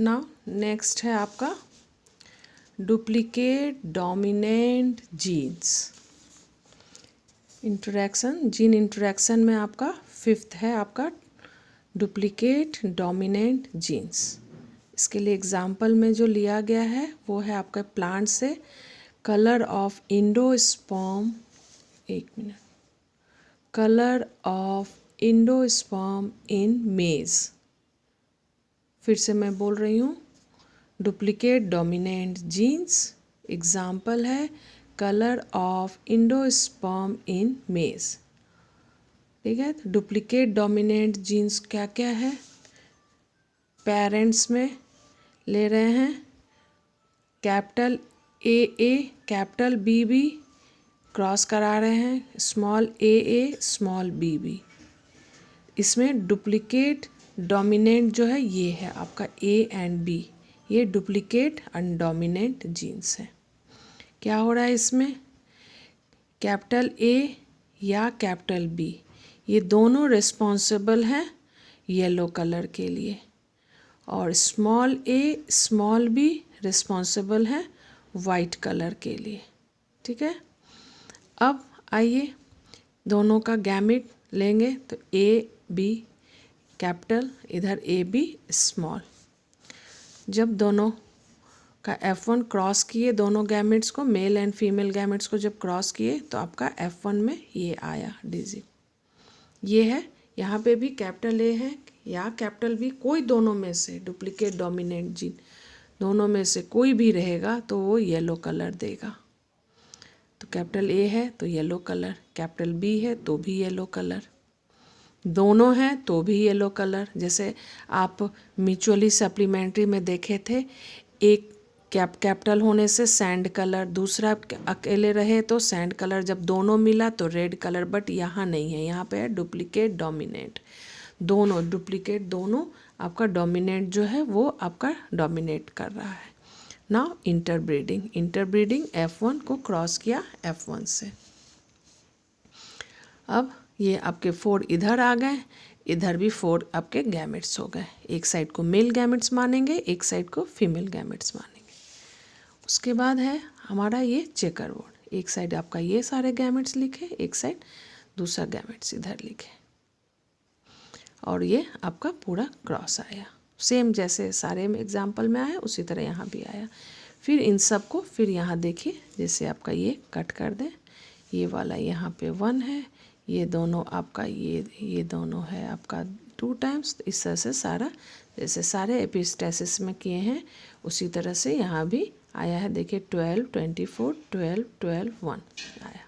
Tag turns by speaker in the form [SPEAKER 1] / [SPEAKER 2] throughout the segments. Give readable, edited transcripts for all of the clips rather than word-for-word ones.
[SPEAKER 1] Now next है आपका duplicate dominant genes interaction. Gene interaction में आपका फिफ्थ है आपका डुप्लीकेट डोमिनेंट जीन्स। इसके लिए एग्जाम्पल में जो लिया गया है वो है आपका प्लांट से कलर ऑफ इंडोस्पर्म, एक मिनट, कलर ऑफ इंडोस्पर्म इन मेज। फिर से मैं बोल रही हूँ, डुप्लीकेट डोमिनेंट जीन्स एग्जाम्पल है कलर ऑफ इंडोस्पर्म इन मेज। ठीक है, तो डुप्लीकेट डोमिनेंट जीन्स क्या क्या है, पेरेंट्स में ले रहे हैं capital A capital B cross करा रहे हैं स्मॉल ए स्मॉल बी। इसमें डुप्लीकेट डोमिनेंट जो है ये है आपका ए एंड बी, ये डुप्लीकेट अनडोमिनेंट जीन्स है। क्या हो रहा है इसमें, कैपिटल ए या कैपिटल बी ये दोनों रिस्पॉन्सिबल हैं येलो कलर के लिए, और small A small be responsible है वाइट कलर के लिए। ठीक है, अब आइए दोनों का गैमेट लेंगे, तो ए बी कैपिटल, इधर ए बी स्मॉल। जब दोनों का F1 क्रॉस किए, दोनों गैमेट्स को, मेल एंड फीमेल गैमेट्स को जब क्रॉस किए तो आपका F1 में ये आया डिजिट। ये है, यहाँ पे भी कैपिटल ए है या कैपिटल बी, कोई दोनों में से डुप्लीकेट डोमिनेंट जीन दोनों में से कोई भी रहेगा तो वो येलो कलर देगा। तो कैपिटल ए है तो येलो कलर, कैपिटल बी है तो भी येलो कलर, दोनों हैं तो भी येलो कलर। जैसे आप म्यूचुअली सप्लीमेंट्री में देखे थे, एक कैपिटल होने से सैंड कलर, दूसरा अकेले रहे तो सैंड कलर, जब दोनों मिला तो रेड कलर, बट यहाँ नहीं है, यहाँ पे है डुप्लीकेट डोमिनेंट। दोनों डुप्लीकेट, दोनों आपका डोमिनेंट जो है वो आपका डोमिनेट कर रहा है। नाउ इंटरब्रीडिंग, इंटरब्रीडिंग F1 को क्रॉस किया F1 से। अब ये आपके 4 इधर आ गए, इधर भी 4 आपके गैमेट्स हो गए। एक साइड को मेल गैमेट्स मानेंगे, एक साइड को फीमेल गैमेट्स मानेंगे। उसके बाद है हमारा ये चेकर बोर्ड, एक साइड आपका ये सारे गैमेट्स लिखे, एक साइड दूसरा गैमेट्स इधर लिखे, और ये आपका पूरा क्रॉस आया, सेम जैसे सारे में एग्जाम्पल में आया उसी तरह यहाँ भी आया। फिर इन सब को फिर यहाँ देखिए, जैसे आपका ये कट कर दें, ये वाला यहाँ पे 1 है, ये दोनों आपका ये दोनों है आपका 2 टाइम्स। तो इस तरह से सारा, जैसे सारे एपिस्टेसिस में किए हैं उसी तरह से यहाँ भी आया है। देखिए 12 24 12 12 1 आया।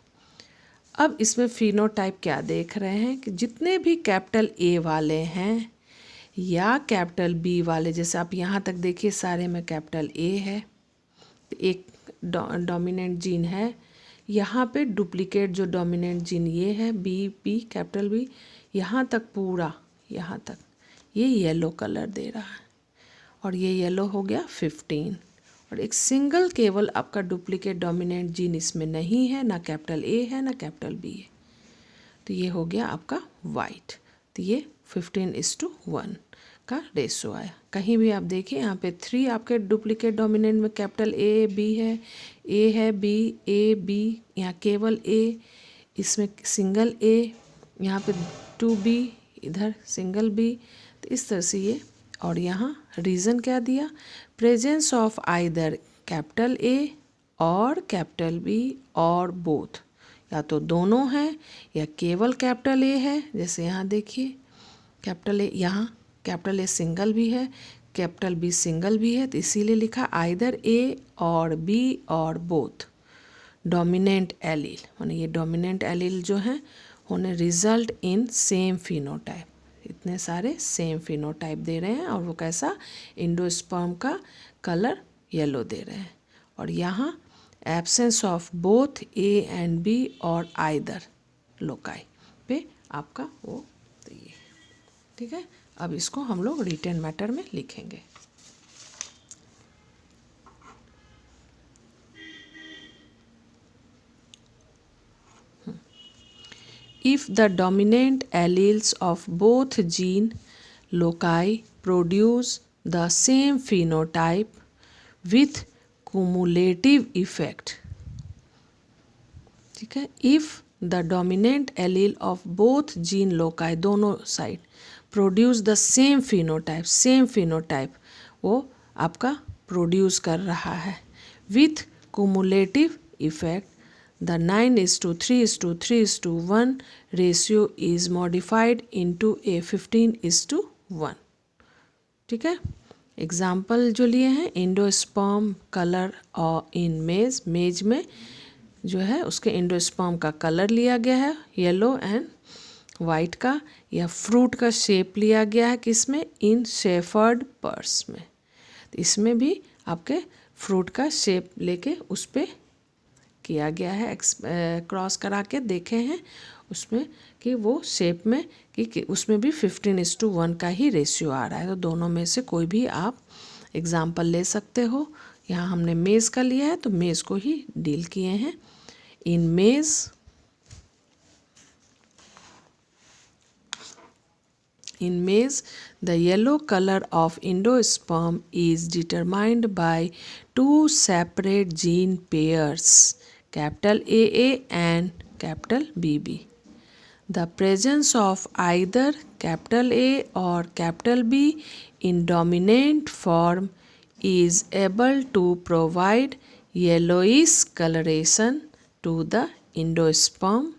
[SPEAKER 1] अब इसमें फिनोटाइप क्या देख रहे हैं कि जितने भी कैपिटल ए वाले हैं या कैपिटल बी वाले, जैसे आप यहाँ तक देखिए सारे में कैपिटल ए है, तो एक डोमिनेंट जीन है। यहाँ पे डुप्लीकेट जो डोमिनेंट जीन ये है बी कैपिटल बी, यहाँ तक पूरा, यहाँ तक ये येलो कलर दे रहा है, और ये येलो हो गया 15। और एक सिंगल केवल आपका डुप्लीकेट डोमिनेंट जीन इसमें नहीं है, ना कैपिटल ए है ना कैपिटल बी है, तो ये हो गया आपका वाइट। तो ये 15:1 का रेशो आया। कहीं भी आप देखिए यहाँ पे 3 आपके डुप्लीकेट डोमिनेंट में कैपिटल ए बी है, ए है बी, ए बी, यहाँ केवल ए, इसमें सिंगल ए, यहाँ पे 2 बी, इधर सिंगल बी। तो इस तरह से ये, और यहाँ रीज़न क्या दिया, presence of either capital A और कैपिटल बी और बोथ, या तो दोनों हैं या केवल कैपिटल ए है। जैसे यहाँ देखिए कैपिटल ए, यहाँ कैपिटल ए सिंगल भी है, कैपिटल बी सिंगल भी है, तो इसीलिए लिखा आइदर ए और बी और बोथ डोमिनेंट एलील, माने ये डोमिनेंट एलील जो हैं होने रिजल्ट इन सेम फिनोटाइप। इतने सारे सेम फिनोटाइप दे रहे हैं, और वो कैसा, इंडोस्पर्म का कलर येलो दे रहे हैं। और यहाँ absence of both A and B और आइदर लोकाई पे आपका वो, तो ये ठीक है। अब इसको हम लोग रिटन मैटर में लिखेंगे। If the dominant alleles of both gene loci produce the same phenotype with cumulative effect. ठीक है, if the dominant allele of both gene loci, दोनों side, produce the same phenotype, वो आपका प्रोड्यूस कर रहा है with cumulative effect, the 9:3:3:1 ratio is modified into a 15:1. ठीक है, एग्जाम्पल जो लिए हैं, एंडोस्पर्म कलर और इन मेज में जो है उसके एंडोस्पर्म का कलर लिया गया है येलो एंड वाइट का, या फ्रूट का शेप लिया गया है किसमें, इन शेफर्ड पर्स में। तो इसमें भी आपके फ्रूट का शेप लेके उस पर किया गया है, क्रॉस करा के देखे हैं उसमें कि वो शेप में कि उसमें भी 15:1 का ही रेशियो आ रहा है। तो दोनों में से कोई भी आप एग्जाम्पल ले सकते हो। यहाँ हमने मेज़ का लिया है तो मेज़ को ही डील किए हैं। इन मेज़ the yellow color of endosperm is determined by two separate gene pairs, capital AA and capital BB. The presence of either capital A or capital B in dominant form is able to provide yellowish coloration to the endosperm,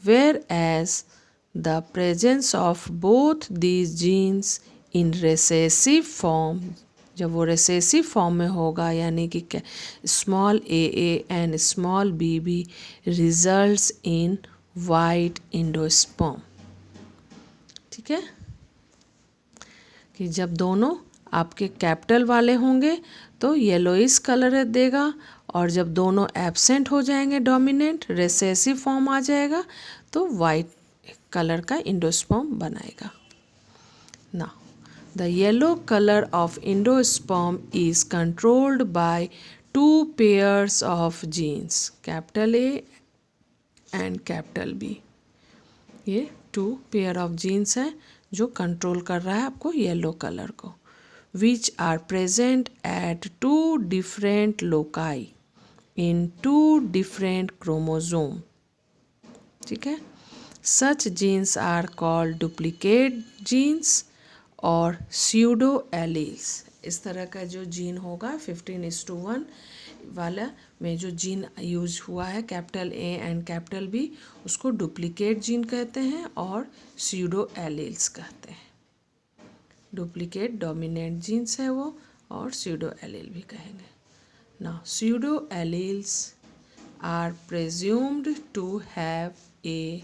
[SPEAKER 1] whereas the presence of both these genes in recessive form, जब वो recessive form में होगा यानी कि small aa and small bb results in white endosperm. ठीक है, कि जब दोनों आपके कैपिटल वाले होंगे तो येलोइश कलर देगा, और जब दोनों एब्सेंट हो जाएंगे डोमिनेंट रिसेसिव फॉर्म आ जाएगा तो वाइट कलर का एंडोस्पर्म बनाएगा। Now the yellow colour of endosperm is controlled by two pairs of genes, capital A and capital B. ये टू पेयर ऑफ जीन्स हैं जो कंट्रोल कर रहा है आपको येलो कलर को, which are present at two different loci in two different chromosome. ठीक है, such genes are called duplicate genes और स्यूडो एलील्स। इस तरह का जो जीन होगा 15:1 वाला में जो जीन यूज हुआ है capital A and capital B, उसको डुप्लीकेट जीन कहते हैं और स्यूडो एलील्स कहते हैं। डुप्लीकेट डोमिनेंट जीन्स है वो, और स्यूडो एलील भी कहेंगे। Now pseudo alleles are presumed to have a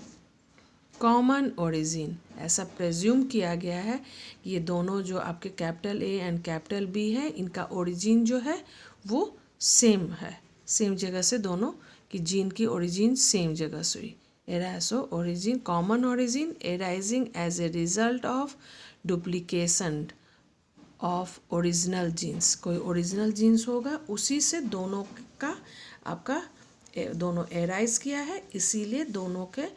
[SPEAKER 1] common origin. ऐसा प्रेज्यूम किया गया है कि ये दोनों जो आपके capital A and capital B है, इनका ओरिजिन जो है वो सेम है, सेम जगह से दोनों की जीन की ओरिजिन सेम जगह से हुई। एरासो origin, common origin arising as a result of duplication of original genes. कोई ओरिजिनल जीन्स होगा उसी से दोनों का आपका दोनों एराइज किया है, इसीलिए दोनों का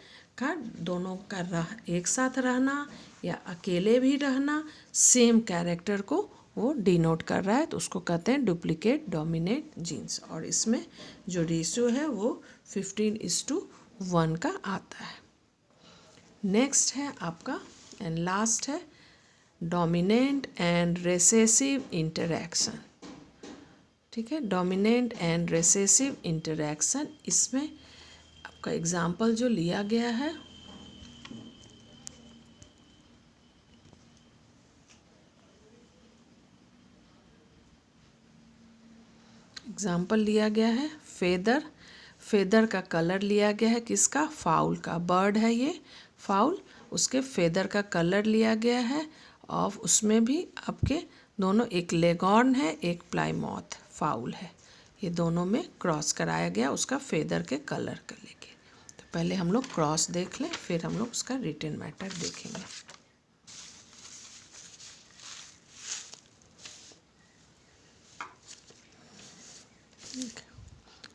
[SPEAKER 1] एक साथ रहना या अकेले भी रहना सेम कैरेक्टर को वो डिनोट कर रहा है, तो उसको कहते हैं डुप्लीकेट डोमिनेट जीन्स। और इसमें जो रेशियो है वो 15:1 का आता है। नेक्स्ट है आपका एंड लास्ट है डोमिनेंट एंड रेसेसिव इंटरैक्शन। ठीक है, डोमिनेंट एंड रेसेसिव इंटरैक्शन, इसमें आपका एग्जाम्पल जो लिया गया है फेदर का कलर लिया गया है किसका, फाउल का। बर्ड है ये फाउल, उसके फेदर का कलर लिया गया है, और उसमें भी आपके दोनों, एक लेगॉर्न है एक प्लाईमाउथ फाउल है, ये दोनों में क्रॉस कराया गया उसका फेदर के कलर का लेके। तो पहले हम लोग क्रॉस देख लें, फिर हम लोग उसका रिटन मैटर देखेंगे।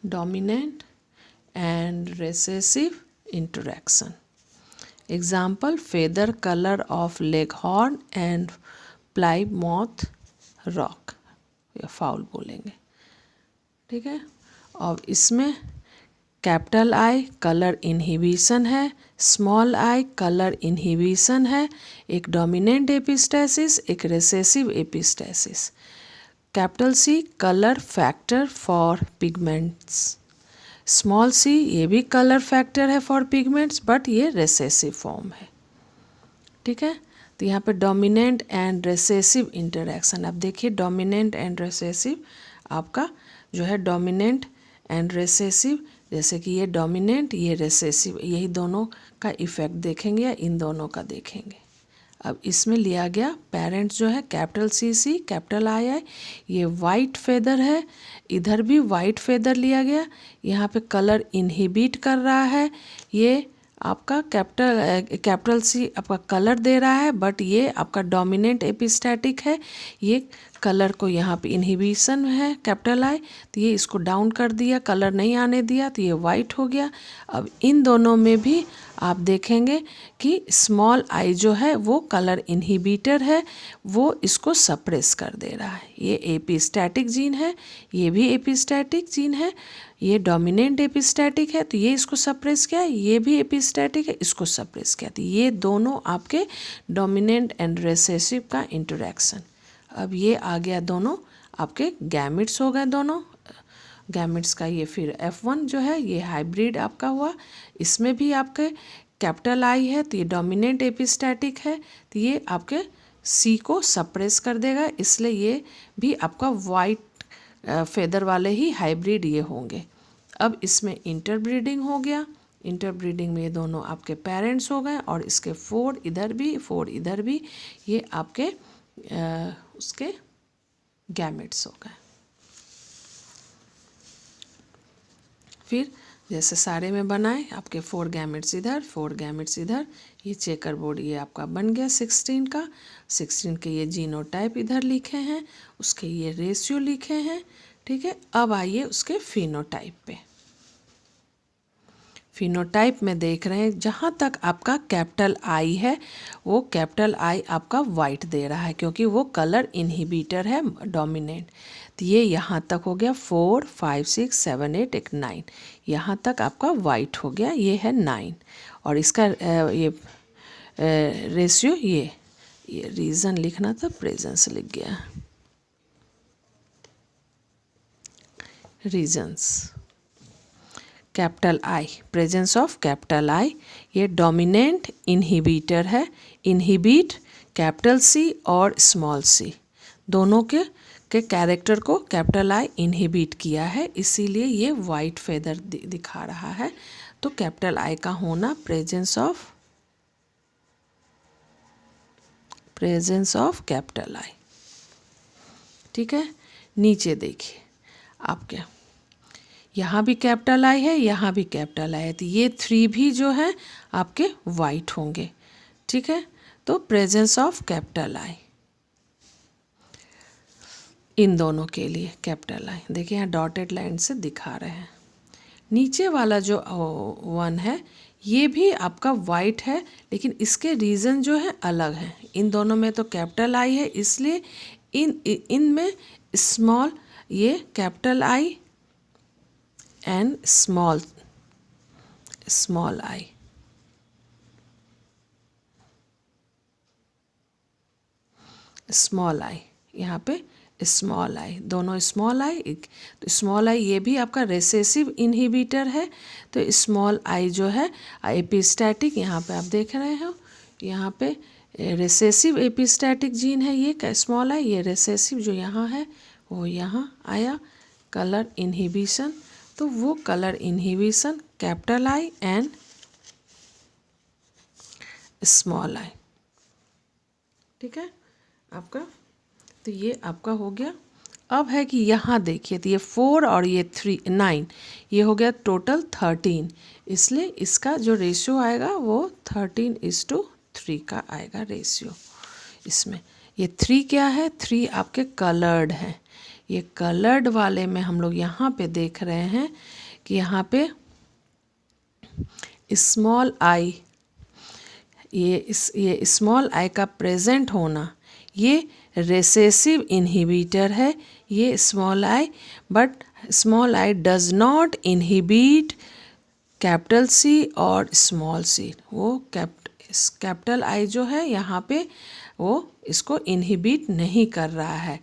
[SPEAKER 1] Dominant and recessive interaction. Example, feather colour of Leghorn and Plymouth Rock या फाउल बोलेंगे, ठीक है। और इसमें कैपिटल आई कलर इनहिबिशन है, स्मॉल आई कलर इनहिबिशन है, एक डोमिनेंट एपिस्टेसिस, एक recessive epistasis. Capital C colour factor for pigments, small C ये भी कलर फैक्टर है फॉर पिगमेंट्स बट ये रिसेसिव फॉर्म है, ठीक है। तो यहाँ पे डोमिनेंट एंड रिसेसिव इंटरेक्शन, अब देखिए डोमिनेंट एंड रिसेसिव आपका जो है डोमिनेंट एंड रिसेसिव, जैसे कि ये डोमिनेंट ये रिसेसिव, यही दोनों का इफेक्ट देखेंगे या इन दोनों का देखेंगे। अब इसमें लिया गया पेरेंट्स जो है कैपिटल सी सी कैपिटल आई आई, ये वाइट फेदर है, इधर भी वाइट फेदर लिया गया, यहाँ पे कलर इनहिबिट कर रहा है, ये आपका कैपिटल सी आपका कलर दे रहा है बट ये आपका डोमिनेंट एपिस्टैटिक है, ये कलर को यहाँ पे इनहिबिशन है कैपिटल आई, तो ये इसको डाउन कर दिया, कलर नहीं आने दिया, तो ये वाइट हो गया। अब इन दोनों में भी आप देखेंगे कि स्मॉल आई जो है वो कलर इनहिबिटर है, वो इसको सप्रेस कर दे रहा है। ये एपिस्टैटिक जीन है, ये भी एपिस्टैटिक जीन है, ये डोमिनेंट एपिस्टैटिक है तो ये इसको सप्रेस किया, ये भी एपिस्टैटिक है इसको सप्रेस किया, तो ये दोनों आपके डोमिनेंट एंड रिसेसिव का इंटरेक्शन। अब ये आ गया दोनों आपके गैमेट्स हो गए, दोनों गैमेट्स का ये फिर F1 जो है ये हाइब्रिड आपका हुआ, इसमें भी आपके कैपिटल आई है तो ये डोमिनेंट एपिस्टैटिक है, तो ये आपके C को सप्रेस कर देगा, इसलिए ये भी आपका वाइट फेदर वाले ही हाइब्रिड ये होंगे। अब इसमें इंटरब्रीडिंग हो गया, इंटरब्रीडिंग में ये दोनों आपके पेरेंट्स हो गए और इसके 4 इधर भी 4 इधर भी, ये आपके उसके गैमेट्स हो गए। फिर जैसे सारे में बनाए आपके 4 गैमेट्स इधर 4 गैमेट्स इधर, ये चेकर बोर्ड ये आपका बन गया 16 का, 16 के ये जीनोटाइप इधर लिखे हैं, उसके ये रेशियो लिखे हैं, ठीक है। अब आइए उसके फिनोटाइप पे। फिनोटाइप में देख रहे हैं जहाँ तक आपका कैपिटल आई है वो कैपिटल आई आपका वाइट दे रहा है क्योंकि वो कलर इनहिबिटर है डोमिनेंट, तो ये यहाँ तक हो गया 4 5 6 7 8 एक 9, यहाँ तक आपका वाइट हो गया, ये है 9 और इसका ये रेशियो ये रीज़न लिखना था प्रेजेंस लिख गया, reasons capital I presence of capital I, ये डोमिनेंट इनहिबिटर है, इनहिबिट कैपिटल सी और स्मॉल सी दोनों के कैरेक्टर को कैपिटल आई इनहिबिट किया है, इसीलिए ये वाइट फेदर दिखा रहा है। तो कैपिटल आई का होना प्रेजेंस ऑफ कैपिटल आई, ठीक है। नीचे देखिए आपके यहाँ भी कैपिटल आई है, यहाँ भी कैपिटल आई है, तो ये 3 भी जो है आपके वाइट होंगे, ठीक है। तो प्रेजेंस ऑफ कैपिटल आई इन दोनों के लिए कैपिटल आई, देखिए यहाँ डॉटेड लाइन से दिखा रहे हैं। नीचे वाला जो 1 है ये भी आपका वाइट है, लेकिन इसके रीज़न जो है अलग हैं, इन दोनों में तो कैपिटल आई है इसलिए इनमें स्मॉल ये capital I and small I, small आई यहाँ पे स्मॉल आई, दोनों स्मॉल आई, तो स्मॉल आई ये भी आपका रेसेसिव इनहिबिटर है, तो स्मॉल आई जो है एपिस्टैटिक, यहाँ पे आप देख रहे हो यहाँ पे रेसेसिव एपिस्टैटिक जीन है ये स्मॉल आई, ये रेसेसिव जो यहाँ है वो यहाँ आया कलर इनहिबिशन, तो वो colour inhibition capital I and small I, ठीक है आपका। तो ये आपका हो गया। अब है कि यहाँ देखिए तो ये 4 और ये 3 9 ये हो गया टोटल 13, इसलिए इसका जो रेशियो आएगा वो 13:3 का आएगा रेशियो। इसमें ये 3 क्या है, 3 आपके कलर्ड हैं, ये कलर्ड वाले में हम लोग यहाँ पे देख रहे हैं कि यहाँ पे स्मॉल आई, ये स्मॉल आई का प्रेजेंट होना ये रेसेसिव इनहिबिटर है ये small I, but small I does not inhibit capital C और स्मॉल सी। वो कैपिटल आई जो है यहाँ पे वो इसको इनहिबिट नहीं कर रहा है,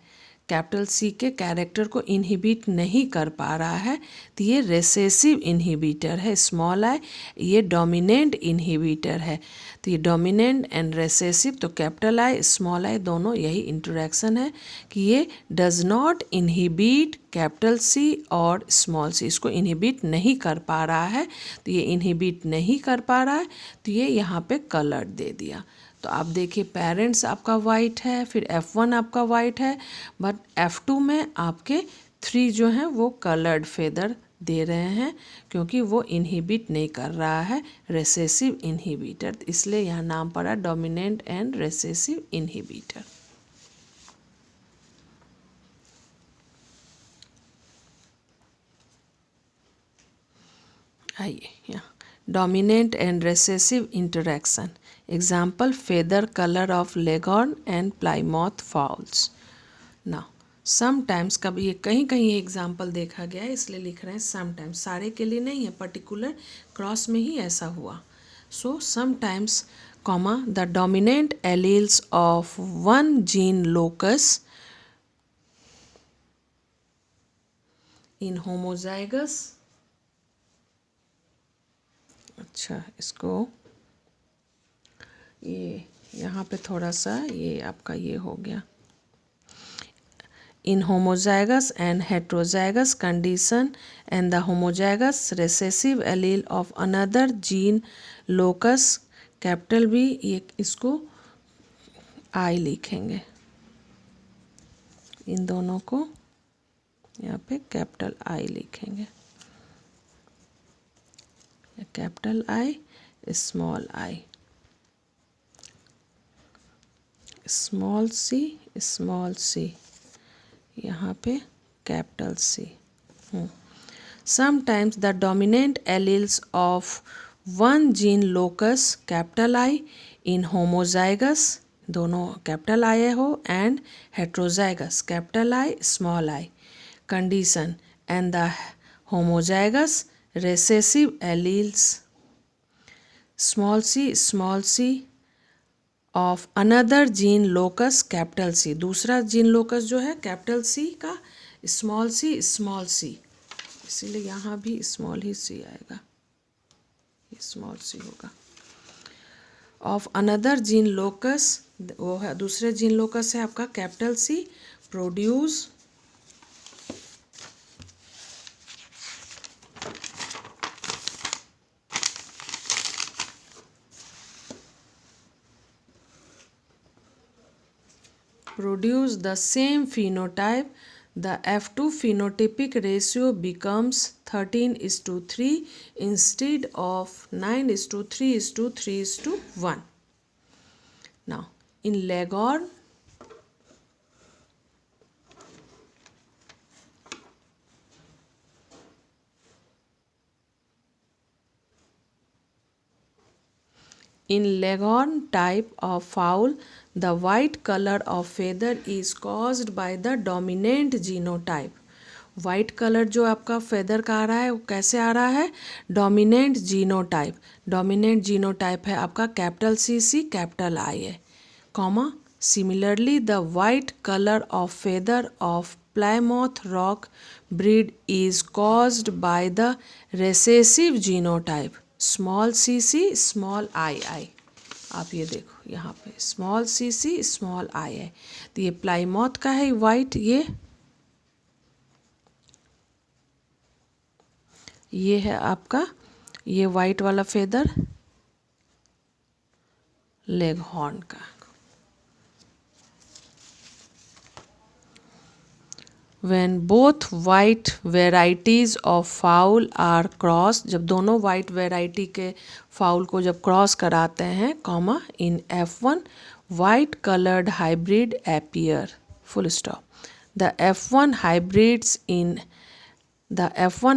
[SPEAKER 1] कैपिटल सी के कैरेक्टर को इनहिबिट नहीं कर पा रहा है, तो ये रेसेसिव इनहिबिटर है स्मॉल आई, ये डोमिनेंट इनहिबिटर है। तो ये डोमिनेंट एंड रेसेसिव, तो कैपिटल आई स्मॉल आई दोनों यही इंटरेक्शन है कि ये does not inhibit capital C और स्मॉल सी, इसको इनहिबिट नहीं कर पा रहा है, तो ये इनहिबिट नहीं कर पा रहा है, तो ये यहाँ पे कलर्ड दे दिया। तो आप देखिए पेरेंट्स आपका वाइट है, फिर F1 आपका वाइट है, बट F2 में आपके 3 जो हैं वो कलर्ड फेदर दे रहे हैं, क्योंकि वो इनहिबिट नहीं कर रहा है, रेसेसिव इनहिबिटर, इसलिए यहाँ नाम पड़ा डोमिनेंट एंड रेसेसिव इनहिबिटर। आइए यहाँ dominant and recessive interaction. Example feather colour of Leghorn and Plymouth fowls. Now sometimes, कभी ये कहीं कहीं एग्जाम्पल देखा गया है इसलिए लिख रहे हैं समटाइम्स, सारे के लिए नहीं है, पर्टिकुलर क्रॉस में ही ऐसा हुआ। So sometimes comma the dominant alleles of one gene locus in homozygous, अच्छा इसको ये यहाँ पे थोड़ा सा ये आपका ये हो गया, in homozygous and heterozygous condition and the homozygous recessive allele of another gene locus, capital B, ये इसको आई लिखेंगे, इन दोनों को यहाँ पे कैपिटल आई लिखेंगे, capital I small I, small C, यहाँ पे capital C. Sometimes the dominant alleles of one gene locus capital I in homozygous, दोनों कैपिटल आई हो, and heterozygous capital I small I condition and the homozygous recessive alleles small C of another gene locus capital C, दूसरा gene locus जो है capital C का small C, इसीलिए यहाँ भी small ही सी आएगा, ये स्मॉल सी होगा। ऑफ अनदर जीन लोकस, वो है दूसरे जीन लोकस है आपका capital C, produce the same phenotype, the F2 phenotypic ratio becomes 13:3 instead of 9:3:3:1. Now, in Leghorn, type of fowl, the white color of feather is caused by the dominant genotype. White colour जो आपका feather का आ रहा है वो कैसे आ रहा है, dominant genotype, dominant genotype है आपका कैपिटल सी कैपिटल आई है, comma similarly the white colour of feather of Plymouth Rock breed is caused by the recessive genotype small C small I. आप ये देखो यहाँ पे स्मॉल सी स्मॉल आई है, तो ये प्लाईमाउथ का है वाइट, ये है आपका ये वाइट वाला फेदर लेगहॉर्न का। When both white varieties of fowl are crossed, जब दोनों white variety के फाउल को जब क्रॉस कराते हैं, comma in F1 white colored hybrid appear, full stop. The F1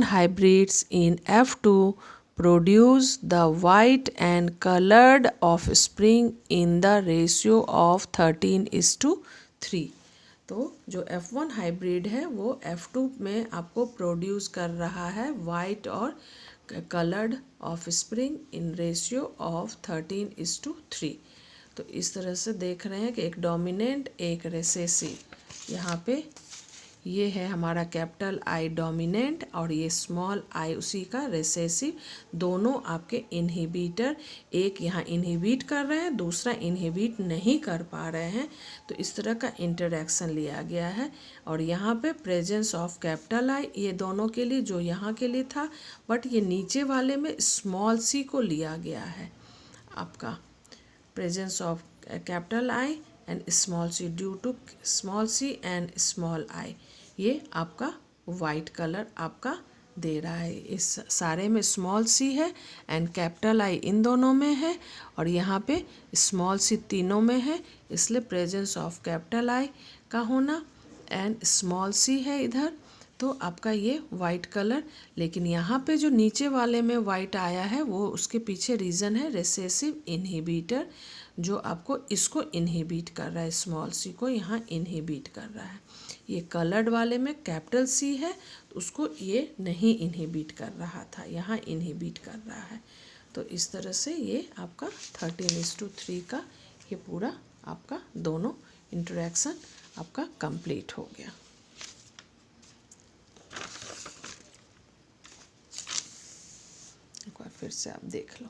[SPEAKER 1] hybrids in F2 produce the white and colored offspring in the ratio of 13:3. 3। तो जो F1 hybrid है वो F2 में आपको प्रोड्यूस कर रहा है वाइट और coloured of spring in ratio of 13:3। तो इस तरह से देख रहे हैं कि एक डोमिनेंट एक रिसेसिव। यहाँ पे ये है हमारा कैपिटल आई डोमिनेंट और ये स्मॉल आई उसी का रिसेसिव। दोनों आपके इनहिबिटर, एक यहाँ इनहिबिट कर रहे हैं, दूसरा इनहिबिट नहीं कर पा रहे हैं। तो इस तरह का इंटरेक्शन लिया गया है। और यहाँ पे प्रेजेंस ऑफ कैपिटल आई, ये दोनों के लिए जो यहाँ के लिए था, बट ये नीचे वाले में स्मॉल सी को लिया गया है आपका presence of capital I and small c due to small c and small I। ये आपका वाइट कलर आपका दे रहा है। इस सारे में स्मॉल सी है एंड कैपिटल आई इन दोनों में है और यहाँ पे स्मॉल सी तीनों में है, इसलिए प्रेजेंस ऑफ कैपिटल आई का होना एंड स्मॉल सी है इधर, तो आपका ये वाइट कलर। लेकिन यहाँ पे जो नीचे वाले में वाइट आया है वो उसके पीछे रीज़न है रिसेसिव इनहिबिटर, जो आपको इसको इनहिबिट कर रहा है, स्मॉल सी को यहाँ इनहिबिट कर रहा है। ये कलर्ड वाले में कैपिटल सी है तो उसको ये नहीं इनहिबिट कर रहा था, यहाँ इनहिबिट कर रहा है। तो इस तरह से ये आपका 13:3 का ये पूरा आपका दोनों इंटरेक्शन आपका कंप्लीट हो गया। एक बार फिर से आप देख लो।